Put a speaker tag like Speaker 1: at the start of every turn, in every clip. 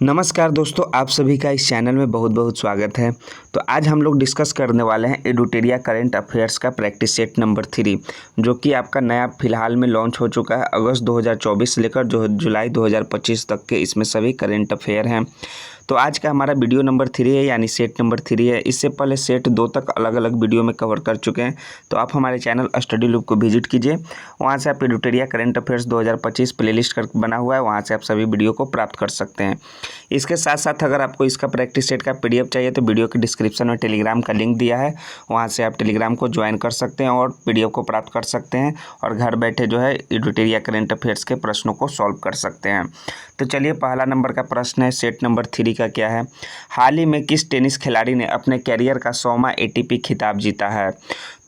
Speaker 1: नमस्कार दोस्तों, आप सभी का इस चैनल में बहुत बहुत स्वागत है। तो आज हम लोग डिस्कस करने वाले हैं एडुटेरिया करंट अफेयर्स का प्रैक्टिस सेट नंबर 3, जो कि आपका नया फिलहाल में लॉन्च हो चुका है। अगस्त 2024 से लेकर जो जुलाई 2025 तक के इसमें सभी करंट अफेयर हैं। तो आज का हमारा वीडियो नंबर 3 है, यानी सेट नंबर 3 है। इससे पहले सेट 2 तक अलग अलग वीडियो में कवर कर चुके हैं। तो आप हमारे चैनल स्टडी लूप को विजिट कीजिए, वहाँ से आप एडुटेरिया करंट अफेयर्स 2025 प्लेलिस्ट कर बना हुआ है, वहाँ से आप सभी वीडियो को प्राप्त कर सकते हैं। इसके साथ साथ अगर आपको इसका प्रैक्टिस सेट का पीडीएफ चाहिए तो वीडियो के डिस्क्रिप्शन में टेलीग्राम का लिंक दिया है, वहाँ से आप टेलीग्राम को ज्वाइन कर सकते हैं और पीडीएफ को प्राप्त कर सकते हैं और घर बैठे जो है एडुटेरिया करंट अफेयर्स के प्रश्नों को सॉल्व कर सकते हैं। तो चलिए, पहला नंबर का प्रश्न है सेट नंबर 3 का क्या है। हाल ही में किस टेनिस खिलाड़ी ने अपने कैरियर का 100वां एटीपी खिताब जीता है?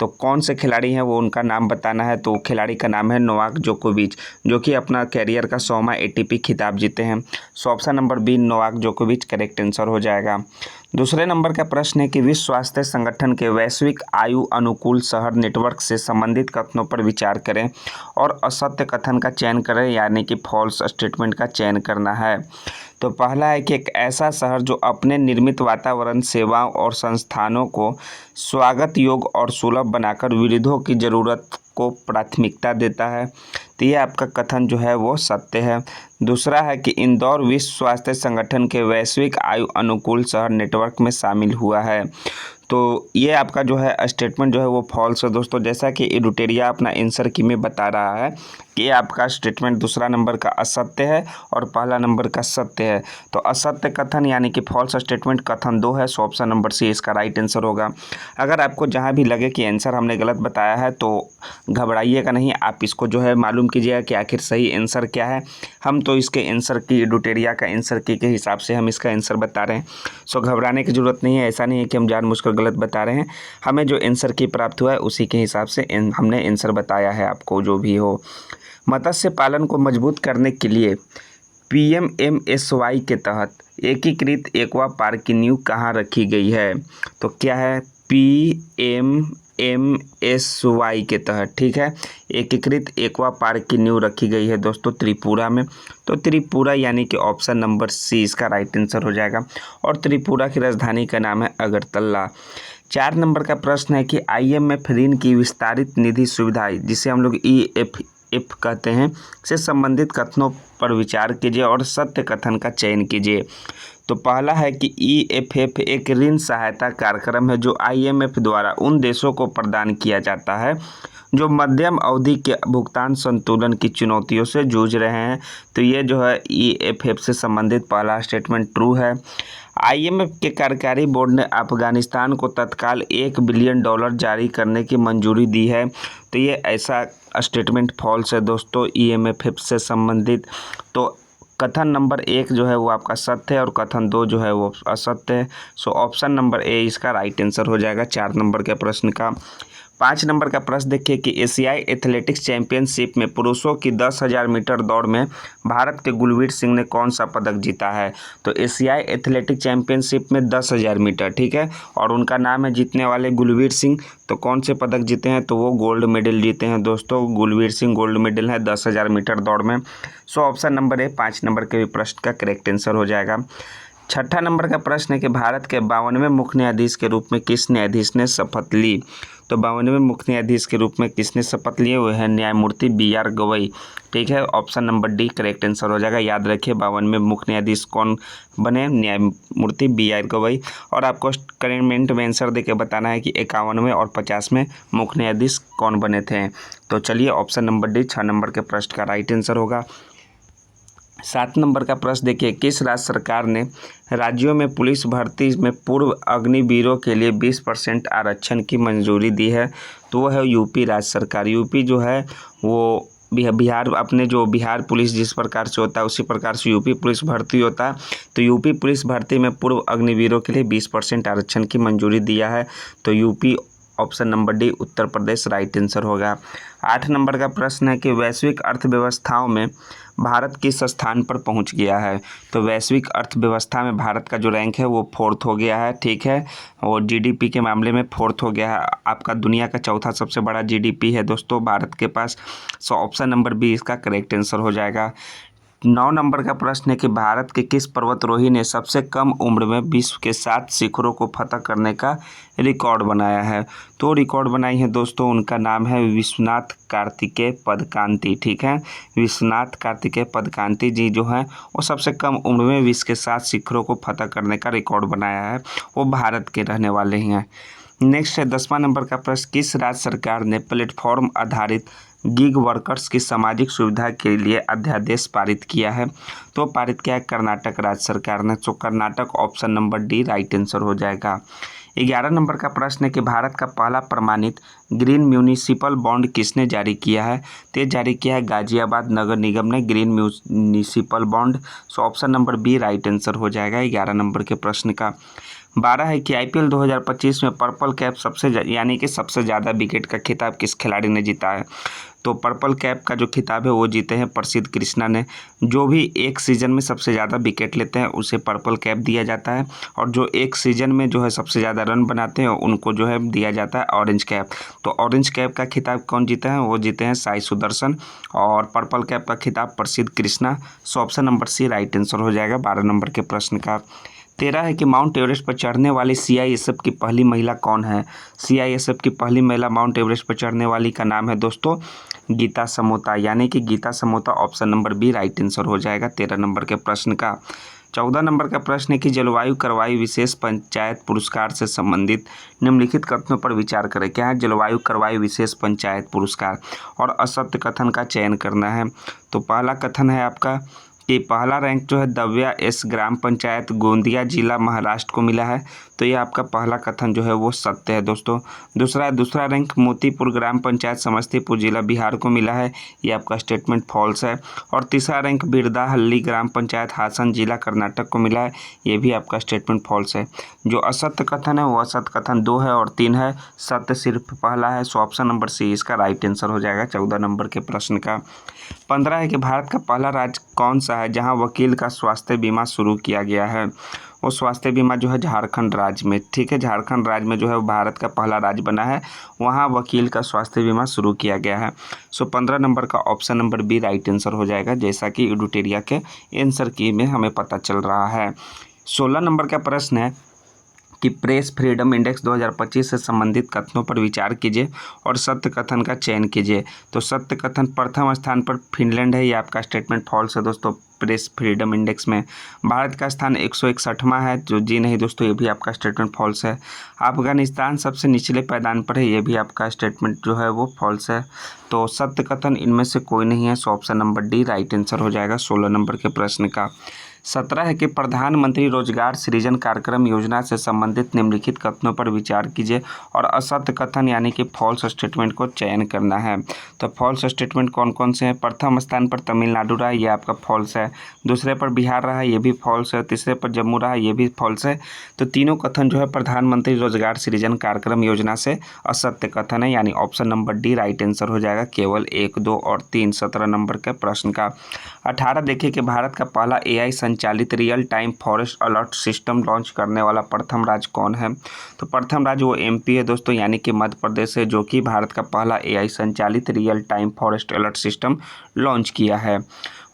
Speaker 1: तो कौन से खिलाड़ी हैं वो उनका नाम बताना है। तो खिलाड़ी का नाम है नोवाक जोकोविच, जो कि अपना कैरियर का 100वां एटीपी खिताब जीते हैं। So option number B Novak जोकोविच करेक्ट आंसर हो जाएगा। दूसरे नंबर का प्रश्न है कि विश्व स्वास्थ्य संगठन के वैश्विक आयु अनुकूल शहर नेटवर्क से संबंधित कथनों पर विचार करें और असत्य कथन का चयन करें, यानी कि फॉल्स स्टेटमेंट का चयन करना है। तो पहला है कि एक ऐसा शहर जो अपने निर्मित वातावरण, सेवाओं और संस्थानों को स्वागत योग्य और सुलभ बनाकर विविधों की ज़रूरत को प्राथमिकता देता है। तो ये आपका कथन जो है वो सत्य है। दूसरा है कि इंदौर विश्व स्वास्थ्य संगठन के वैश्विक आयु अनुकूल शहर नेटवर्क में शामिल हुआ है। तो ये आपका जो है स्टेटमेंट जो है वो फॉल्स है दोस्तों। जैसा कि एडुटेरिया अपना आंसर की में बता रहा है कि ये आपका स्टेटमेंट दूसरा नंबर का असत्य है और पहला नंबर का सत्य है। तो असत्य कथन यानी कि फॉल्स स्टेटमेंट कथन 2 है। सो ऑप्शन नंबर सी इसका राइट आंसर होगा। अगर आपको जहाँ भी लगे कि आंसर हमने गलत बताया है तो घबराइएगा नहीं, आप इसको जो है मालूम कीजिएगा कि आखिर सही आंसर क्या है। हम तो इसके आंसर की एडुटेरिया का आंसर की के हिसाब से हम इसका आंसर बता रहे हैं। सो घबराने की ज़रूरत नहीं है। ऐसा नहीं है कि हम जानबूझकर गलत बता रहे हैं। हमें जो आंसर की प्राप्त हुआ है उसी के हिसाब से हमने आंसर बताया है आपको, जो भी हो। मत्स्य पालन को मजबूत करने के लिए PMMSY के तहत एकीकृत एक्वा पार्क की नींव कहाँ रखी गई है? तो क्या है? PMMSY के तहत, ठीक है, एकीकृत एक्वा पार्क की नींव रखी गई है दोस्तों त्रिपुरा में। तो त्रिपुरा यानी कि ऑप्शन नंबर सी इसका राइट आंसर हो जाएगा। और त्रिपुरा की राजधानी का नाम है अगरतला। 4 नंबर का प्रश्न है कि IMF ऋण की विस्तारित निधि सुविधा, जिसे हम लोग EFF कहते हैं, से संबंधित कथनों पर विचार कीजिए और सत्य कथन का चयन कीजिए। तो पहला है कि EFF एक ऋण सहायता कार्यक्रम है जो IMF द्वारा उन देशों को प्रदान किया जाता है जो मध्यम अवधि के भुगतान संतुलन की चुनौतियों से जूझ रहे हैं। तो ये जो है EFF से संबंधित पहला स्टेटमेंट ट्रू है। IMF के कार्यकारी बोर्ड ने अफगानिस्तान को तत्काल $1 बिलियन जारी करने की मंजूरी दी है। तो ये ऐसा स्टेटमेंट फॉल्स है दोस्तों EMF से संबंधित। तो कथन नंबर 1 जो है वो आपका सत्य है और कथन 2 जो है वो असत्य है। सो ऑप्शन नंबर ए इसका राइट आंसर हो जाएगा 4 नंबर के प्रश्न का। 5 नंबर का प्रश्न देखिए कि एशियाई एथलेटिक्स चैंपियनशिप में पुरुषों की 10,000 मीटर दौड़ में भारत के गुलवीर सिंह ने कौन सा पदक जीता है? तो एशियाई एथलेटिक चैंपियनशिप में 10,000 मीटर, ठीक है, और उनका नाम है जीतने वाले गुलवीर सिंह। तो कौन से पदक जीते हैं? तो वो गोल्ड मेडल जीते हैं दोस्तों। गुलवीर सिंह गोल्ड मेडल है 10,000 मीटर दौड़ में। सो ऑप्शन नंबर ए 5 नंबर के प्रश्न का करेक्ट आंसर हो जाएगा। 6ठा नंबर का प्रश्न है कि भारत के 52वें मुख्य न्यायाधीश के रूप में किस न्यायाधीश ने शपथ ली? तो 52वें मुख्य न्यायाधीश के रूप में किसने शपथ लिए? वो है न्यायमूर्ति BR गवई, ठीक है। Option number D correct answer हो जाएगा। याद रखिए 52वें मुख्य न्यायाधीश कौन बने? न्यायमूर्ति BR गवई। और आपको कमेंट में आंसर देके बताना है कि 51वें और 50वें मुख्य न्यायाधीश कौन बने थे। तो चलिए, ऑप्शन नंबर डी 6 नंबर के प्रश्न का राइट आंसर होगा। 7 नंबर का प्रश्न देखिए, किस राज्य सरकार ने राज्यों में पुलिस भर्ती में पूर्व अग्निवीरों के लिए 20% आरक्षण की मंजूरी दी है? तो वो है यूपी राज्य सरकार। यूपी जो है वो बिहार, अपने जो बिहार पुलिस जिस प्रकार से होता है उसी प्रकार से यूपी पुलिस भर्ती होता है। तो यूपी पुलिस भर्ती में पूर्व अग्निवीरों के लिए 20% आरक्षण की मंजूरी दिया है। तो UP option number D Uttar Pradesh right answer होगा। 8 नंबर का प्रश्न है कि वैश्विक अर्थव्यवस्थाओं में भारत किस स्थान पर पहुंच गया है? तो वैश्विक अर्थव्यवस्था में भारत का जो रैंक है वो 4th हो गया है, ठीक है, और GDP के मामले में 4th हो गया है। आपका दुनिया का चौथा सबसे बड़ा GDP है दोस्तों भारत के पास। सो ऑप्शन नंबर बी इसका करेक्ट आंसर हो जाएगा। 9 नंबर का प्रश्न है कि भारत के किस पर्वतारोही ने सबसे कम उम्र में विश्व के 7 शिखरों को फतह करने का रिकॉर्ड बनाया है। तो रिकॉर्ड बनाई है दोस्तों, उनका नाम है विश्वनाथ कार्तिकेय पदकांति। ठीक है, विश्वनाथ कार्तिकेय पदकांति जी जो हैं वो सबसे कम उम्र में विश्व के 7 शिखरों को फतह करने का रिकॉर्ड बनाया है। वो भारत के रहने वाले ही हैं। नेक्स्ट है 10वां नंबर का प्रश्न, किस राज्य सरकार ने प्लेटफॉर्म आधारित गिग वर्कर्स की सामाजिक सुविधा के लिए अध्यादेश पारित किया है? तो पारित किया है कर्नाटक राज्य सरकार ने। तो Karnataka option number D right answer हो जाएगा। 11 नंबर का प्रश्न है कि भारत का पहला प्रमाणित ग्रीन म्यूनिसिपल बॉन्ड किसने जारी किया है? तो ये जारी किया है गाजियाबाद नगर निगम ने green municipal bond. So option number B right answer हो जाएगा 11 नंबर के प्रश्न का। 12 है कि आईपीएल 2025 में पर्पल कैप सबसे ज़्यादा विकेट का खिताब किस खिलाड़ी ने जीता है? तो पर्पल कैप का जो खिताब है वो जीते हैं प्रसिद्ध कृष्णा ने। जो भी एक सीज़न में सबसे ज़्यादा विकेट लेते हैं उसे पर्पल कैप दिया जाता है, और जो एक सीज़न में जो है सबसे ज़्यादा रन बनाते हैं उनको जो है दिया जाता है ऑरेंज कैप। तो ऑरेंज कैप का खिताब कौन जीते हैं? वो जीते हैं साई सुदर्शन, और पर्पल कैप का खिताब Prasidh Krishna. So option number C right answer हो जाएगा 12 नंबर के प्रश्न का। 13 है कि माउंट एवरेस्ट पर चढ़ने वाली सीआईएसएफ की पहली महिला कौन है? सीआईएसएफ की पहली महिला माउंट एवरेस्ट पर चढ़ने वाली का नाम है दोस्तों गीता समोता, यानी कि Geeta Samota. Option number B right answer हो जाएगा 13 नंबर के प्रश्न का। 14 नंबर का प्रश्न है कि जलवायु कार्रवाई विशेष पंचायत पुरस्कार से संबंधित निम्नलिखित कथनों पर विचार करें। क्या है? जलवायु कार्रवाई विशेष पंचायत पुरस्कार, और असत्य कथन का चयन करना है। तो पहला कथन है आपका कि पहला रैंक जो है दव्या एस ग्राम पंचायत गोंदिया जिला महाराष्ट्र को मिला है। तो ये आपका पहला कथन जो है वो सत्य है दोस्तों। दूसरा रैंक मोतीपुर ग्राम पंचायत समस्तीपुर जिला बिहार को मिला है। ये आपका स्टेटमेंट फॉल्स है। और तीसरा रैंक बिरदाहल्ली ग्राम पंचायत हासन जिला कर्नाटक को मिला है। ये भी आपका स्टेटमेंट फॉल्स है। जो असत्य कथन है वो असत्य कथन 2 है और 3 है, सत्य सिर्फ पहला है। सो ऑप्शन नंबर सी इसका राइट आंसर हो जाएगा 14 नंबर के प्रश्न का। 15 है कि भारत का पहला राज्य कौन सा है जहां वकील का स्वास्थ्य बीमा शुरू किया गया है? वो स्वास्थ्य बीमा जो है झारखंड राज्य में। ठीक है, झारखंड राज्य में जो है भारत का पहला राज्य बना है, वहां वकील का स्वास्थ्य बीमा शुरू किया गया है। सो 15 नंबर का option number B right answer हो जाएगा, जैसा कि एडुटेरिया के आंसर की में हमें पता चल रहा है। 16 नंबर का प्रश्न है कि प्रेस फ्रीडम इंडेक्स 2025 से संबंधित कथनों पर विचार कीजिए और सत्य कथन का चयन कीजिए। तो सत्य कथन प्रथम स्थान पर फिनलैंड है, ये आपका स्टेटमेंट फॉल्स है दोस्तों। प्रेस फ्रीडम इंडेक्स में भारत का स्थान 161वां है, जो जी नहीं दोस्तों, ये भी आपका स्टेटमेंट फॉल्स है। अफगानिस्तान सबसे निचले पायदान पर है, ये भी आपका स्टेटमेंट जो है वो फॉल्स है। तो सत्य कथन इनमें से कोई नहीं है। सो option number D right answer हो जाएगा 16 नंबर के प्रश्न का। 17 है कि प्रधानमंत्री रोजगार सृजन कार्यक्रम योजना से संबंधित निम्नलिखित कथनों पर विचार कीजिए और असत्य कथन यानी कि फॉल्स स्टेटमेंट को चयन करना है। तो फॉल्स स्टेटमेंट कौन कौन से हैं? प्रथम स्थान पर तमिलनाडु रहा, ये आपका फॉल्स है। दूसरे पर बिहार रहा, ये भी फॉल्स है। तीसरे पर जम्मू रहा, ये भी फॉल्स है। तो तीनों कथन जो है प्रधानमंत्री रोजगार सृजन कार्यक्रम योजना से असत्य कथन है, यानी option number D right answer हो जाएगा केवल 1, 2 और 3 17 नंबर के प्रश्न का। 18 देखिए कि भारत का पहला AI संचालित real time forest alert system launch करने वाला प्रथम राज्य कौन है? तो प्रथम राज्य वो MP है दोस्तों, यानी कि मध्य प्रदेश है, जो कि भारत का पहला AI संचालित real time forest alert system launch किया है।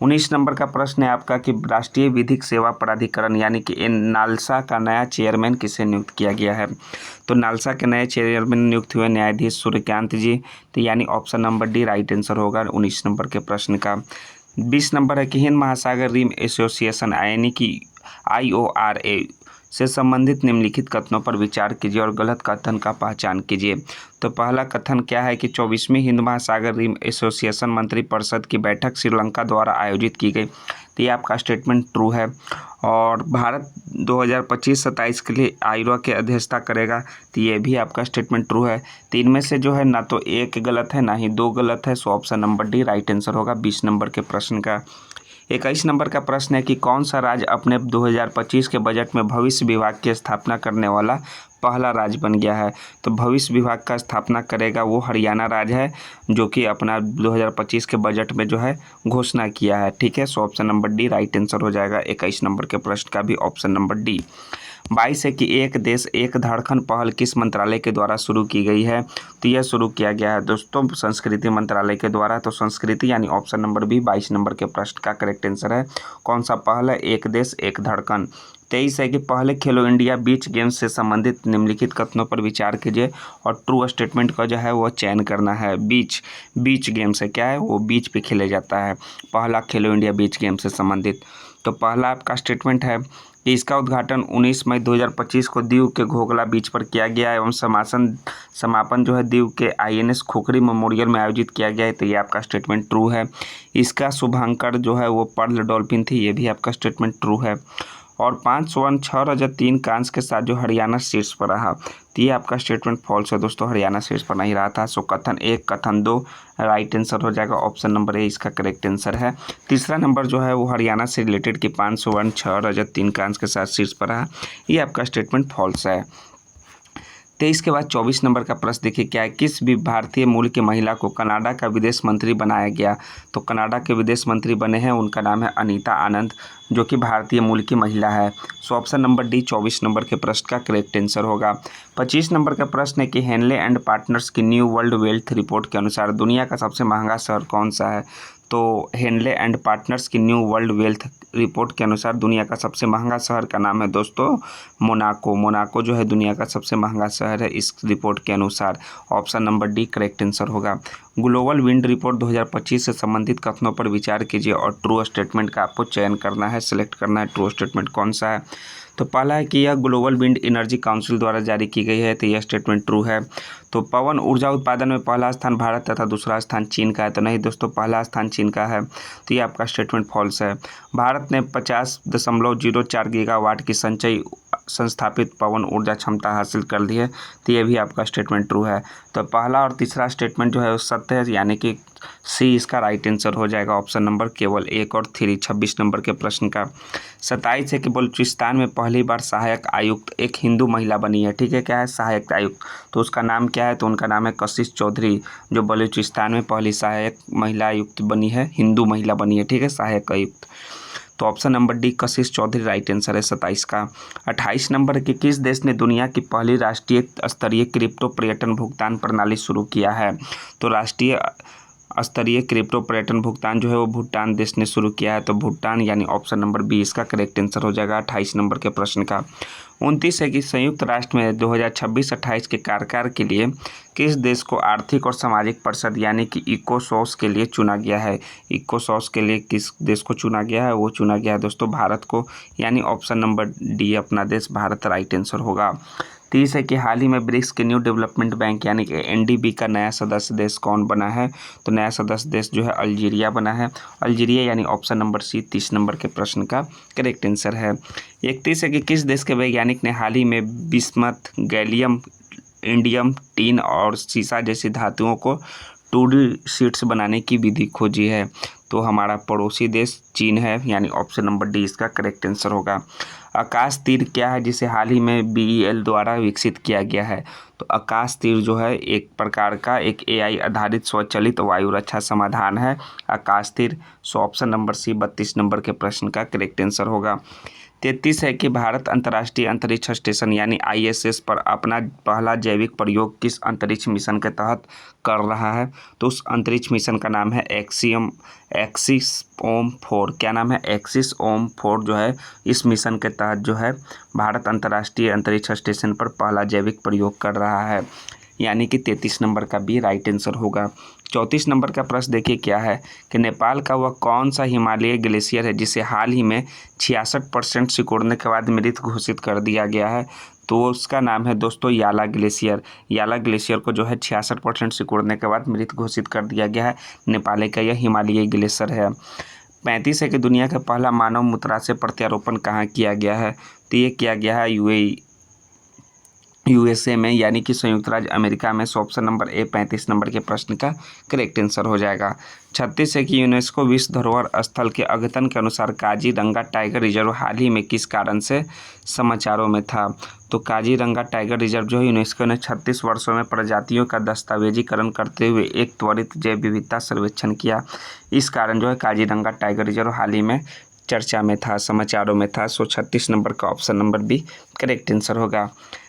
Speaker 1: 19 नंबर का प्रश्न है आपका कि राष्ट्रीय विधिक सेवा प्राधिकरण यानी कि नालसा का नया चेयरमैन किसे नियुक्त किया गया है? तो नालसा के नए चेयरमैन नियुक्त हुए न्यायाधीश सूर्यकांत जी। तो यानी option number D right answer होगा 19 नंबर के प्रश्न का। 20 नंबर है कि हिंद महासागर रिम एसोसिएशन यानी कि IORA से संबंधित निम्नलिखित कथनों पर विचार कीजिए और गलत कथन का पहचान कीजिए। तो पहला कथन क्या है कि 24वीं हिंद महासागर रिम एसोसिएशन मंत्रिपरिषद की बैठक श्रीलंका द्वारा आयोजित की गई। तो ये आपका स्टेटमेंट ट्रू है। और भारत 2025-27 के लिए IORA की अध्यक्षता करेगा, तो ये भी आपका स्टेटमेंट ट्रू है। तो इनमें से जो है ना तो एक गलत है ना ही 2 गलत है। सो option number D right answer होगा 20 नंबर के प्रश्न का। 21 नंबर का प्रश्न है कि कौन सा राज्य अपने 2025 के बजट में भविष्य विभाग की स्थापना करने वाला पहला राज्य बन गया है? तो भविष्य विभाग का स्थापना करेगा वो हरियाणा राज्य है, जो कि अपना 2025 के बजट में जो है घोषणा किया है। ठीक है, सो option number D right answer हो जाएगा 21 नंबर के प्रश्न का भी ऑप्शन नंबर डी। 22 है कि एक देश एक धड़कन पहल किस मंत्रालय के द्वारा शुरू की गई है? तो यह शुरू किया गया है दोस्तों संस्कृति मंत्रालय के द्वारा। तो संस्कृति यानी ऑप्शन नंबर बी 22 नंबर के प्रश्न का करेक्ट आंसर है। कौन सा पहल है? एक देश एक धड़कन। 23 है कि पहले खेलो इंडिया बीच गेम्स से संबंधित निम्नलिखित कथनों पर विचार कीजिए और ट्रू स्टेटमेंट का जो है वो चयन करना है। बीच गेम्स है, क्या है वो? बीच पे खेले जाता है पहला खेलो इंडिया बीच गेम से संबंधित। तो पहला आपका स्टेटमेंट है कि इसका उद्घाटन 19 मई 2025 को दीव के घोघला बीच पर किया गया एवं समापन जो है दीव के INS खुखरी मेमोरियल में आयोजित किया गया है। तो ये आपका स्टेटमेंट ट्रू है। इसका शुभांकर जो है वो पर्ल डॉल्फिन थी, ये भी आपका स्टेटमेंट ट्रू है। और 5 स्वर्ण 6 रजत 3 कांस्य के साथ जो हरियाणा शीर्ष पर रहा, तो ये आपका स्टेटमेंट फॉल्स है दोस्तों, हरियाणा शीर्ष पर नहीं रहा था। सो कथन 1 कथन 2 राइट आंसर हो जाएगा। ऑप्शन नंबर ए इसका करेक्ट आंसर है। तीसरा नंबर जो है वो हरियाणा से रिलेटेड कि 5 स्वर्ण 6 रजत 3 कांस्य के साथ शीर्ष पर रहा, ये आपका स्टेटमेंट फॉल्स है। 23 के बाद 24 नंबर का प्रश्न देखिए क्या है? किस भी भारतीय मूल की महिला को कनाडा का विदेश मंत्री बनाया गया? तो कनाडा के विदेश मंत्री बने हैं, उनका नाम है अनीता आनंद, जो कि भारतीय मूल की महिला है। सो ऑप्शन नंबर डी 24 नंबर के प्रश्न का करेक्ट आंसर होगा। 25 नंबर का प्रश्न है कि हेनले एंड पार्टनर्स की न्यू वर्ल्ड वेल्थ रिपोर्ट के अनुसार दुनिया का सबसे महंगा शहर कौन सा है? तो हेनले एंड पार्टनर्स की न्यू वर्ल्ड वेल्थ रिपोर्ट के अनुसार दुनिया का सबसे महंगा शहर का नाम है दोस्तों मोनाको। मोनाको जो है दुनिया का सबसे महंगा शहर है इस रिपोर्ट के अनुसार। Option number D correct answer होगा। ग्लोबल विंड रिपोर्ट 2025 से संबंधित कथनों पर विचार कीजिए और ट्रू स्टेटमेंट का आपको चयन करना है, सिलेक्ट करना है ट्रू स्टेटमेंट कौन सा है। तो पहला है कि यह ग्लोबल विंड एनर्जी काउंसिल द्वारा जारी की गई है, तो यह स्टेटमेंट ट्रू है। तो पवन ऊर्जा उत्पादन में पहला स्थान भारत तथा दूसरा स्थान चीन का है, तो नहीं दोस्तों, पहला स्थान चीन का है, तो ये आपका स्टेटमेंट फॉल्स है। भारत ने 50.04 गीगावाट की संचयी संस्थापित पवन ऊर्जा क्षमता हासिल कर ली है, तो ये भी आपका स्टेटमेंट ट्रू है। तो पहला और तीसरा स्टेटमेंट जो है वो सत्य है, यानी कि सी इसका राइट आंसर हो जाएगा। ऑप्शन नंबर केवल 1 और 3 26 नंबर के प्रश्न का। 27 है कि बलूचिस्तान में पहली बार सहायक आयुक्त एक हिंदू महिला बनी है, ठीक है, क्या है? सहायक आयुक्त, तो उसका नाम क्या है? तो उनका नाम है कशिश चौधरी, जो बलूचिस्तान में पहली सहायक महिला आयुक्त बनी है, हिंदू महिला बनी है, ठीक है, सहायक आयुक्त। तो ऑप्शन नंबर डी कशिश चौधरी राइट आंसर है 27 का। 28 नंबर के किस देश ने दुनिया की पहली राष्ट्रीय स्तरीय क्रिप्टो पर्यटन भुगतान प्रणाली शुरू किया है? तो राष्ट्रीय स्तरीय क्रिप्टो पर्यटन भुगतान जो है वो भूटान देश ने शुरू किया है, तो भूटान यानी ऑप्शन नंबर बी इसका करेक्ट आंसर हो जाएगा 28 नंबर के प्रश्न का। 29 है कि संयुक्त राष्ट्र में 2026-28 के कार्यकाल के लिए किस देश को आर्थिक और सामाजिक परिषद यानी कि इकोसॉस के लिए चुना गया है? इकोसॉस के लिए किस देश को चुना गया है? वो चुना गया है दोस्तों भारत को, यानी ऑप्शन नंबर डी अपना देश भारत राइट आंसर होगा। 30 है कि हाल ही में ब्रिक्स के न्यू डेवलपमेंट बैंक यानी कि NDB का नया सदस्य देश कौन बना है? तो नया सदस्य देश जो है अल्जीरिया बना है, अल्जीरिया यानी ऑप्शन नंबर सी 30 नंबर के प्रश्न का करेक्ट आंसर है। 31 है कि किस देश के वैज्ञानिक ने हाल ही में बिस्मथ, गैलियम, इंडियम, टीन और सीसा जैसी धातुओं को 2D शीट्स बनाने की विधि खोजी है? तो हमारा पड़ोसी देश चीन है, यानी ऑप्शन नंबर डी इसका करेक्ट आंसर होगा। आकाश तीर क्या है जिसे हाल ही में BEL द्वारा विकसित किया गया है? तो आकाश तीर जो है एक प्रकार का एक AI आधारित स्वचालित वायु रक्षा समाधान है Akash Teer. So option number C 32 number के प्रश्न का करेक्ट आंसर होगा। 33 है कि भारत अंतर्राष्ट्रीय अंतरिक्ष स्टेशन यानी ISS पर अपना पहला जैविक प्रयोग किस अंतरिक्ष मिशन के तहत कर रहा है? तो उस अंतरिक्ष मिशन का नाम है एक्सिस-OM-4। क्या नाम है? एक्सिस-OM-4 जो है इस मिशन के तहत जो है भारत अंतर्राष्ट्रीय अंतरिक्ष स्टेशन पर पहला जैविक प्रयोग कर रहा है, यानी कि 33 नंबर का बी राइट आंसर होगा। 34 नंबर का प्रश्न देखिए क्या है कि नेपाल का वह कौन सा हिमालयी ग्लेशियर है जिसे हाल ही में 66% सिकुड़ने के बाद मृत घोषित कर दिया गया है? तो उसका नाम है दोस्तों याला ग्लेशियर। याला ग्लेशियर को जो है 66% सिकुड़ने के बाद मृत घोषित कर दिया गया है, नेपाल का यह हिमालयी ग्लेशियर है। 35 है कि दुनिया का पहला मानव मूत्राशय प्रत्यारोपण कहाँ किया गया है? तो ये किया गया है USA में, यानी कि संयुक्त राज्य अमेरिका में। ऑप्शन नंबर ए 35 नंबर के प्रश्न का करेक्ट आंसर हो जाएगा। 36 है कि यूनेस्को विश्व धरोहर स्थल के अद्यतन के अनुसार काजीरंगा टाइगर रिजर्व हाल ही में किस कारण से समाचारों में था? तो काजीरंगा टाइगर रिजर्व जो है यूनेस्को ने 36 वर्षों में प्रजातियों का दस्तावेजीकरण करते हुए एक त्वरित जैव विविधता सर्वेक्षण किया, इस कारण जो है काजीरंगा टाइगर रिजर्व हाल ही में चर्चा में था, समाचारों में था। सो 36 नंबर का option number B correct answer होगा।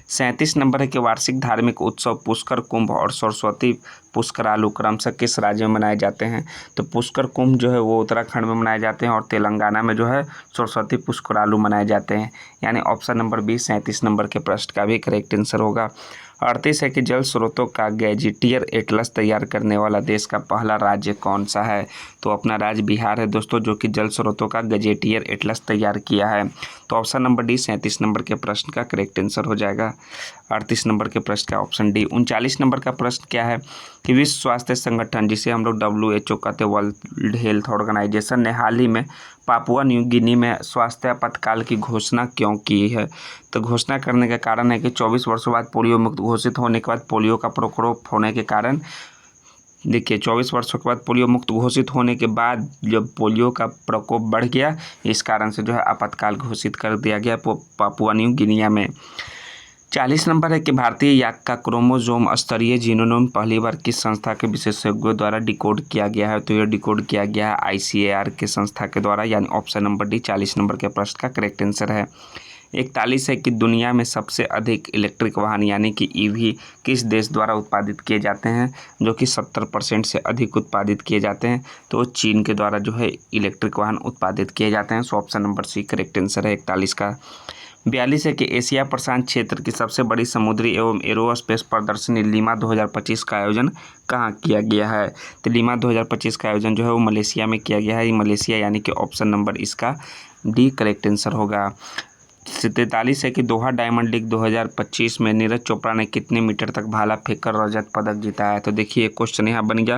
Speaker 1: 37 नंबर है कि वार्षिक धार्मिक उत्सव पुष्कर कुंभ और सरस्वती पुष्करालू क्रमशः किस राज्य में मनाए जाते हैं? तो पुष्कर कुंभ जो है वो उत्तराखंड में मनाए जाते हैं और तेलंगाना में जो है सरस्वती पुष्करालू मनाए जाते हैं। यानी ऑप्शन नंबर बी 37 नंबर के प्रश्न का भी करेक्ट आंसर होगा। 38 है कि जल स्रोतों का गैजेटियर एटलस तैयार करने वाला देश का पहला राज्य कौन सा है? तो अपना राज्य बिहार है दोस्तों, जो कि जल स्रोतों का गैजेटियर एटलस तैयार किया है। तो ऑप्शन नंबर डी 37 नंबर के प्रश्न का करेक्ट आंसर हो जाएगा। 38 नंबर के प्रश्न का ऑप्शन डी। 39 नंबर का प्रश्न क्या है कि विश्व स्वास्थ्य संगठन, जिसे हम लोग WHO कहते हैं, वर्ल्ड हेल्थ ऑर्गेनाइजेशन, ने हाल ही में पापुआ न्यू गिनी में स्वास्थ्य आपातकाल की घोषणा क्यों की है? तो घोषणा करने का कारण है कि 24 वर्षों बाद पोलियो मुक्त घोषित होने के बाद पोलियो का प्रकोप होने के कारण, देखिए 24 वर्षों के बाद पोलियो मुक्त घोषित होने के बाद जब पोलियो का प्रकोप बढ़ गया, इस कारण से जो है आपातकाल घोषित कर दिया गया पापुआ न्यू गिनिया में। 40 नंबर है कि भारतीय याक का क्रोमोसोम स्तरीय जीनोम पहली बार किस संस्था के विशेषज्ञों द्वारा डिकोड किया गया है? तो यह डिकोड किया गया है ICAR के संस्था के द्वारा। यानी ऑप्शन नंबर डी 40 नंबर के प्रश्न का करेक्ट आंसर है। 41 है कि दुनिया में सबसे अधिक इलेक्ट्रिक वाहन यानी कि EV किस देश द्वारा उत्पादित किए जाते हैं? जो कि 70% से अधिक उत्पादित किए जाते हैं। तो चीन के द्वारा जो है इलेक्ट्रिक वाहन उत्पादित किए जाते हैं। So option number C correct answer है 41 का। 42 है कि एशिया प्रशांत क्षेत्र की सबसे बड़ी समुद्री एवं एरोस्पेस प्रदर्शनी लीमा 2025 का आयोजन कहाँ किया गया है? तो लीमा 2025 का आयोजन जो है वो मलेशिया में किया गया है। मलेशिया यानी कि ऑप्शन नंबर इसका डी करेक्ट आंसर होगा। 43 है कि दोहा डायमंड लीग 2025 में नीरज चोपड़ा ने कितने मीटर तक भाला फेंककर रजत पदक जीता है? तो देखिए क्वेश्चन यहाँ बन गया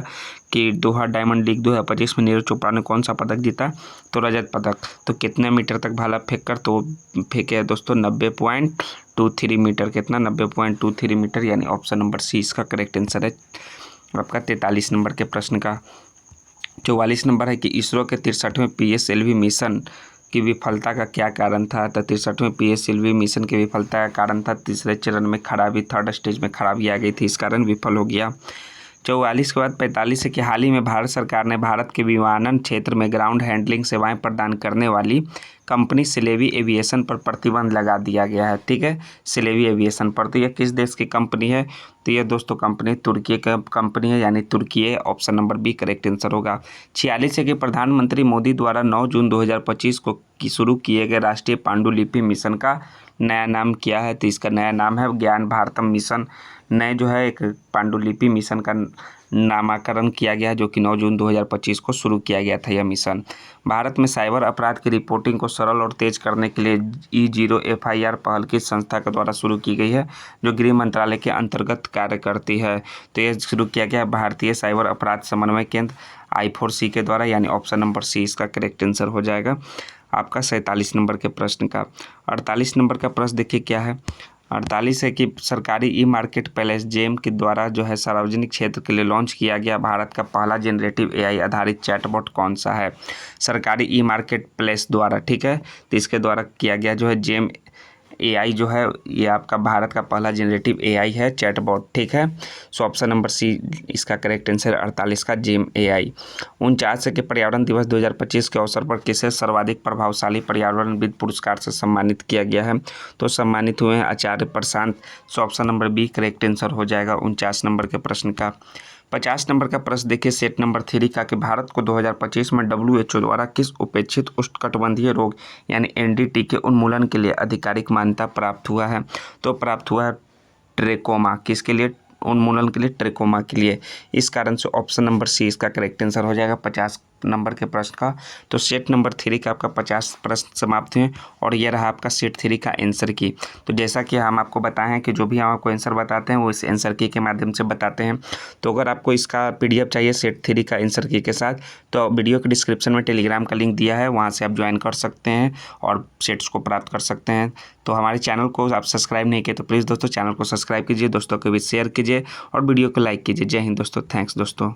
Speaker 1: कि दोहा डायमंड लीग 2025 में नीरज चोपड़ा ने कौन सा पदक जीता? तो रजत पदक। तो कितने मीटर तक भाला फेंककर? तो फेंके दोस्तों 90.23 मीटर। कितना? 90.23 मीटर। यानी ऑप्शन नंबर सी इसका करेक्ट आंसर है आपका 43 नंबर के प्रश्न का। 44 नंबर है कि इसरो के 63वें PSLV मिशन की विफलता का क्या कारण था? तो 63वें PSLV मिशन की विफलता का कारण था तीसरे चरण में खराबी, थर्ड स्टेज में खराबी आ गई थी, इस कारण विफल हो गया। 44 के बाद 45 है कि हाल ही में भारत सरकार ने भारत के विमानन क्षेत्र में ग्राउंड हैंडलिंग सेवाएं प्रदान करने वाली कंपनी सिलेवी एविएशन पर प्रतिबंध लगा दिया गया है। ठीक है, सिलेवी एविएशन पर। तो यह किस देश की कंपनी है? तो यह दोस्तों कंपनी तुर्की की कंपनी है, यानी तुर्की है। Option number B correct answer होगा। 46 है कि प्रधानमंत्री मोदी द्वारा 9 जून 2025 को शुरू किए गए राष्ट्रीय पांडुलिपि मिशन का नया नाम क्या है? तो इसका नया नाम है ज्ञान भारतम मिशन। नए जो है एक पांडुलिपि मिशन का नामकरण किया गया, जो कि 9 जून 2025 को शुरू किया गया था यह मिशन। भारत में साइबर अपराध की रिपोर्टिंग को सरल और तेज करने के लिए E0 FIR पहल किस संस्था के द्वारा शुरू की गई है, जो गृह मंत्रालय के अंतर्गत कार्य करती है? तो यह शुरू किया गया भारतीय साइबर अपराध समन्वय केंद्र I4C के द्वारा। यानी ऑप्शन नंबर सी इसका करेक्ट आंसर हो जाएगा आपका 47 नंबर के प्रश्न का। 48 नंबर का प्रश्न देखिए क्या है। 48 है कि सरकारी E-मार्केट प्लेस जेम के द्वारा जो है सार्वजनिक क्षेत्र के लिए लॉन्च किया गया भारत का पहला जनरेटिव AI आधारित चैटबॉट कौन सा है? सरकारी E-मार्केट प्लेस द्वारा, ठीक है, तो इसके द्वारा किया गया जो है जेम AI जो है ये आपका भारत का पहला जनरेटिव AI है, चैटबॉट। ठीक है, सो ऑप्शन नंबर सी इसका करेक्ट आंसर 48 का जेम AI। 49 है कि पर्यावरण दिवस 2025 के अवसर पर किसे सर्वाधिक प्रभावशाली पर्यावरणविद पुरस्कार से सम्मानित किया गया है? तो सम्मानित हुए हैं Acharya Prashant. So option number B correct answer हो जाएगा 49 नंबर के प्रश्न का। 50 नंबर का प्रश्न देखिए सेट नंबर 3 का कि भारत को 2025 में WHO द्वारा किस उपेक्षित उष्णकटिबंधीय रोग यानी NDT के उन्मूलन के लिए आधिकारिक मान्यता प्राप्त हुआ है? तो प्राप्त हुआ है ट्रेकोमा। किसके लिए? उन्मूलन के लिए, ट्रेकोमा के लिए। इस कारण से ऑप्शन नंबर सी इसका करेक्ट आंसर हो जाएगा 50 नंबर के प्रश्न का। तो सेट नंबर 3 का आपका 50 प्रश्न समाप्त हुए और यह रहा आपका सेट 3 का आंसर की। तो जैसा कि हम आपको बताएं हैं कि जो भी हम आपको आंसर बताते हैं वो इस आंसर की के माध्यम से बताते हैं। तो अगर आपको इसका PDF चाहिए सेट 3 का आंसर की के साथ, तो वीडियो के डिस्क्रिप्शन में टेलीग्राम का लिंक दिया है, वहाँ से आप ज्वाइन कर सकते हैं और सेट्स को प्राप्त कर सकते हैं। तो हमारे चैनल को आप सब्सक्राइब नहीं किए तो प्लीज़ दोस्तों चैनल को सब्सक्राइब कीजिए, दोस्तों के बीच शेयर कीजिए और वीडियो को लाइक कीजिए। जय हिंद दोस्तों, थैंक्स दोस्तों।